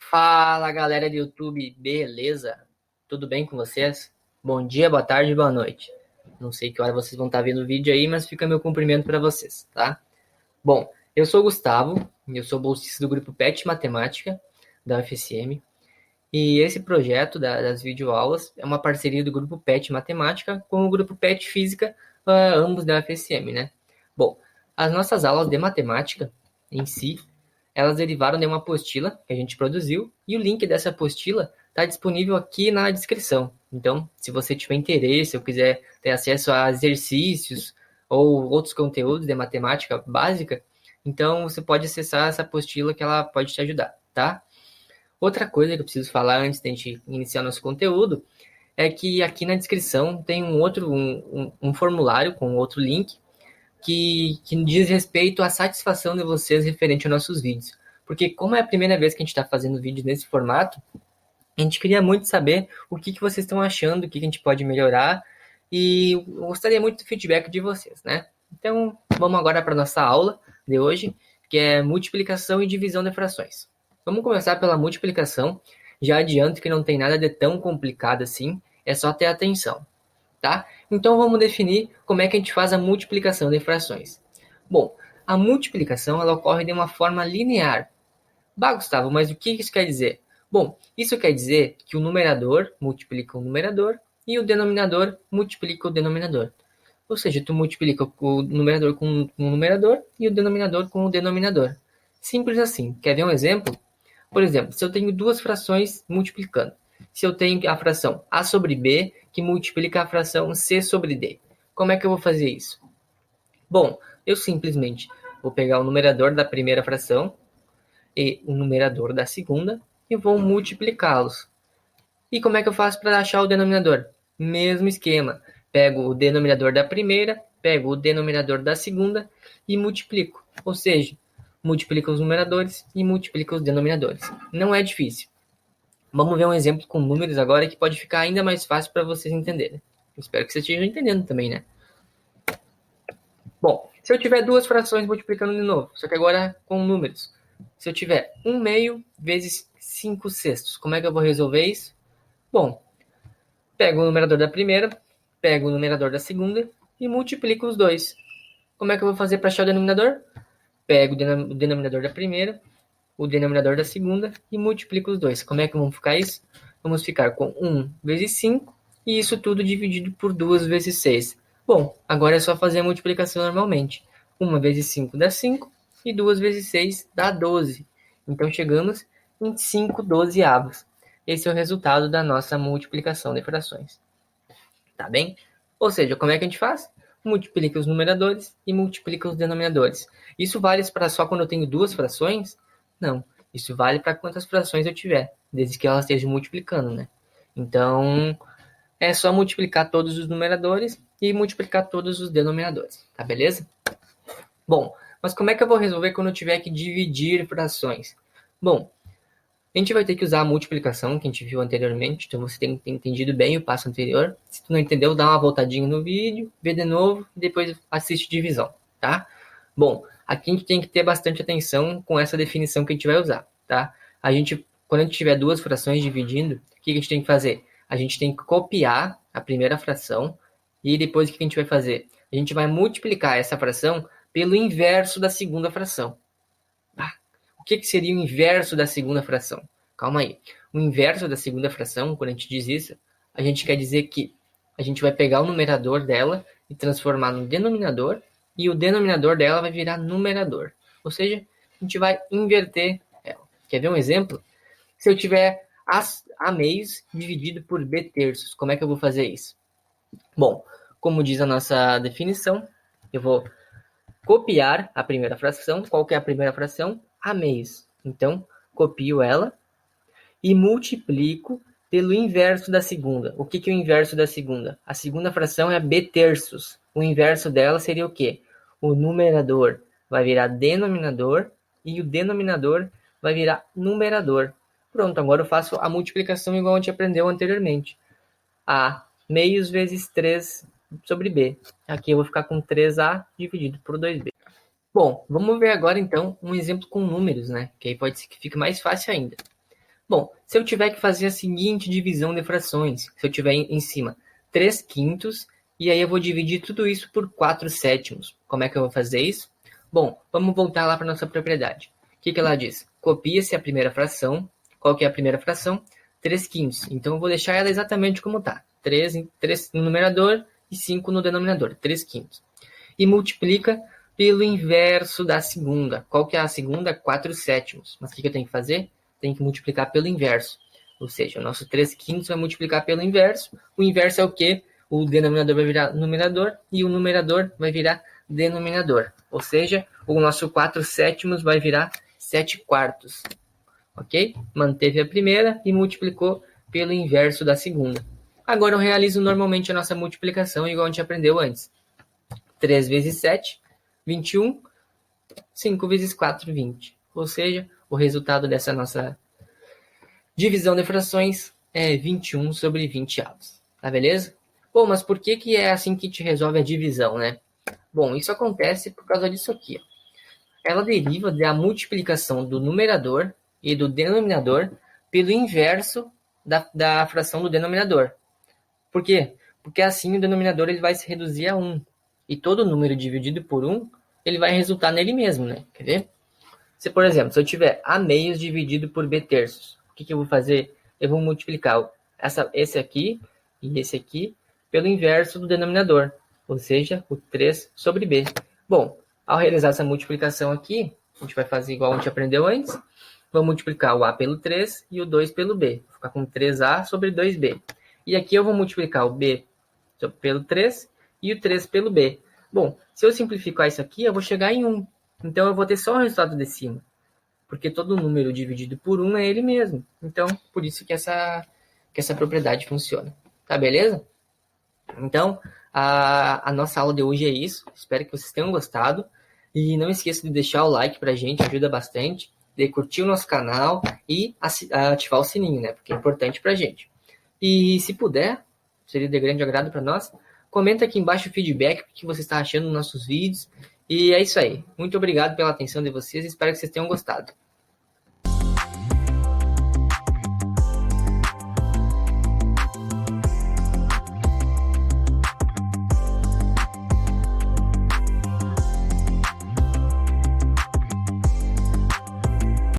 Fala galera do YouTube, beleza? Tudo bem com vocês? Bom dia, boa tarde, boa noite. Não sei que hora vocês vão estar vendo o vídeo aí, mas fica meu cumprimento para vocês, tá? Bom, eu sou o Gustavo, eu sou bolsista do grupo PET Matemática da UFSM. E esse projeto das videoaulas é uma parceria do grupo PET Matemática com o grupo PET Física, ambos da UFSM, né? Bom, as nossas aulas de matemática em si, elas derivaram de uma apostila que a gente produziu e o link dessa apostila está disponível aqui na descrição. Então, se você tiver interesse ou quiser ter acesso a exercícios ou outros conteúdos de matemática básica, então você pode acessar essa apostila que ela pode te ajudar, tá? Outra coisa que eu preciso falar antes de a gente iniciar nosso conteúdo é que aqui na descrição tem um formulário com outro link que diz respeito à satisfação de vocês referente aos nossos vídeos. Porque como é a primeira vez que a gente está fazendo vídeo nesse formato, a gente queria muito saber o que vocês estão achando, o que a gente pode melhorar, e eu gostaria muito do feedback de vocês, né? Então, vamos agora para a nossa aula de hoje, que é multiplicação e divisão de frações. Vamos começar pela multiplicação. Já adianto que não tem nada de tão complicado assim, é só ter atenção, tá? Então vamos definir como é que a gente faz a multiplicação de frações. Bom, a multiplicação ela ocorre de uma forma linear. Bah, Gustavo, mas o que isso quer dizer? Bom, isso quer dizer que o numerador multiplica o numerador e o denominador multiplica o denominador. Ou seja, tu multiplica o numerador com o numerador e o denominador com o denominador. Simples assim. Quer ver um exemplo? Por exemplo, se eu tenho duas frações multiplicando. Se eu tenho a fração a sobre b que multiplica a fração c sobre d. Como é que eu vou fazer isso? Bom, eu simplesmente vou pegar o numerador da primeira fração e o numerador da segunda e vou multiplicá-los. E como é que eu faço para achar o denominador? Mesmo esquema. Pego o denominador da primeira, pego o denominador da segunda e multiplico. Ou seja, multiplica os numeradores e multiplica os denominadores. Não é difícil. Vamos ver um exemplo com números agora que pode ficar ainda mais fácil para vocês entenderem. Espero que vocês estejam entendendo também, né? Bom, se eu tiver duas frações multiplicando de novo, só que agora com números. Se eu tiver 1/2 vezes 5 sextos, como é que eu vou resolver isso? Bom, pego o numerador da primeira, pego o numerador da segunda e multiplico os dois. Como é que eu vou fazer para achar o denominador? Pego o denominador da primeira, o denominador da segunda e multiplico os dois. Como é que vamos ficar isso? Vamos ficar com 1 vezes 5 e isso tudo dividido por 2 vezes 6. Bom, agora é só fazer a multiplicação normalmente. 1 vezes 5 dá 5 e 2 vezes 6 dá 12. Então chegamos em 5 dozeavos. Esse é o resultado da nossa multiplicação de frações. Tá bem? Ou seja, como é que a gente faz? Multiplica os numeradores e multiplica os denominadores. Isso vale para só quando eu tenho duas frações? Não. Isso vale para quantas frações eu tiver, desde que elas estejam multiplicando, né? Então, é só multiplicar todos os numeradores e multiplicar todos os denominadores, tá beleza? Bom, mas como é que eu vou resolver quando eu tiver que dividir frações? Bom, a gente vai ter que usar a multiplicação que a gente viu anteriormente, então você tem que ter entendido bem o passo anterior. Se tu não entendeu, dá uma voltadinha no vídeo, vê de novo e depois assiste divisão, tá? Bom, aqui a gente tem que ter bastante atenção com essa definição que a gente vai usar, tá? Quando a gente tiver duas frações dividindo, o que a gente tem que fazer? A gente tem que copiar a primeira fração e depois o que a gente vai fazer? A gente vai multiplicar essa fração pelo inverso da segunda fração. O que seria o inverso da segunda fração? Calma aí. O inverso da segunda fração, quando a gente diz isso, a gente quer dizer que a gente vai pegar o numerador dela e transformar no denominador, e o denominador dela vai virar numerador. Ou seja, a gente vai inverter ela. Quer ver um exemplo? Se eu tiver A meios dividido por B terços, como é que eu vou fazer isso? Bom, como diz a nossa definição, eu vou copiar a primeira fração. Qual que é a primeira fração? A meios. Então, copio ela e multiplico pelo inverso da segunda. O que é o inverso da segunda? A segunda fração é B terços. O inverso dela seria o quê? O numerador vai virar denominador e o denominador vai virar numerador. Pronto, agora eu faço a multiplicação igual a gente aprendeu anteriormente. A meios vezes 3 sobre B. Aqui eu vou ficar com 3A dividido por 2B. Bom, vamos ver agora então um exemplo com números, né? Que aí pode ser que fique mais fácil ainda. Bom, se eu tiver que fazer a seguinte divisão de frações, se eu tiver em cima 3 quintos, e aí eu vou dividir tudo isso por 4 sétimos. Como é que eu vou fazer isso? Bom, vamos voltar lá para nossa propriedade. O que ela diz? Copia-se a primeira fração. Qual que é a primeira fração? 3 quintos. Então eu vou deixar ela exatamente como está. 3 no numerador e 5 no denominador. 3 quintos. E multiplica pelo inverso da segunda. Qual que é a segunda? 4 sétimos. Mas o que eu tenho que fazer? Tem que multiplicar pelo inverso. Ou seja, o nosso 3 quintos vai multiplicar pelo inverso. O inverso é o quê? O denominador vai virar numerador e o numerador vai virar denominador. Ou seja, o nosso 4 sétimos vai virar 7 quartos. Ok? Manteve a primeira e multiplicou pelo inverso da segunda. Agora eu realizo normalmente a nossa multiplicação igual a gente aprendeu antes. 3 vezes 7, 21. 5 vezes 4, 20. Ou seja, o resultado dessa nossa divisão de frações é 21 sobre 20 avos. Tá beleza? Bom, mas por que é assim que a gente resolve a divisão, né? Bom, isso acontece por causa disso aqui. Ó. Ela deriva da multiplicação do numerador e do denominador pelo inverso da fração do denominador. Por quê? Porque assim o denominador ele vai se reduzir a 1. E todo número dividido por 1, ele vai resultar nele mesmo, né? Quer ver? Se, por exemplo, se eu tiver A meios dividido por B terços, o que eu vou fazer? Eu vou multiplicar esse aqui e esse aqui pelo inverso do denominador, ou seja, o 3 sobre B. Bom, ao realizar essa multiplicação aqui, a gente vai fazer igual a gente aprendeu antes. Vou multiplicar o A pelo 3 e o 2 pelo B. Vou ficar com 3A sobre 2B. E aqui eu vou multiplicar o B pelo 3 e o 3 pelo B. Bom, se eu simplificar isso aqui, eu vou chegar em 1. Então, eu vou ter só o resultado de cima. Porque todo número dividido por 1 é ele mesmo. Então, por isso que essa propriedade funciona. Tá, beleza? Então, a nossa aula de hoje é isso. Espero que vocês tenham gostado. E não esqueça de deixar o like pra gente, ajuda bastante. De curtir o nosso canal e ativar o sininho, né? Porque é importante pra gente. E se puder, seria de grande agrado para nós, comenta aqui embaixo o feedback, o que você está achando nos nossos vídeos. E é isso aí. Muito obrigado pela atenção de vocês. Espero que vocês tenham gostado.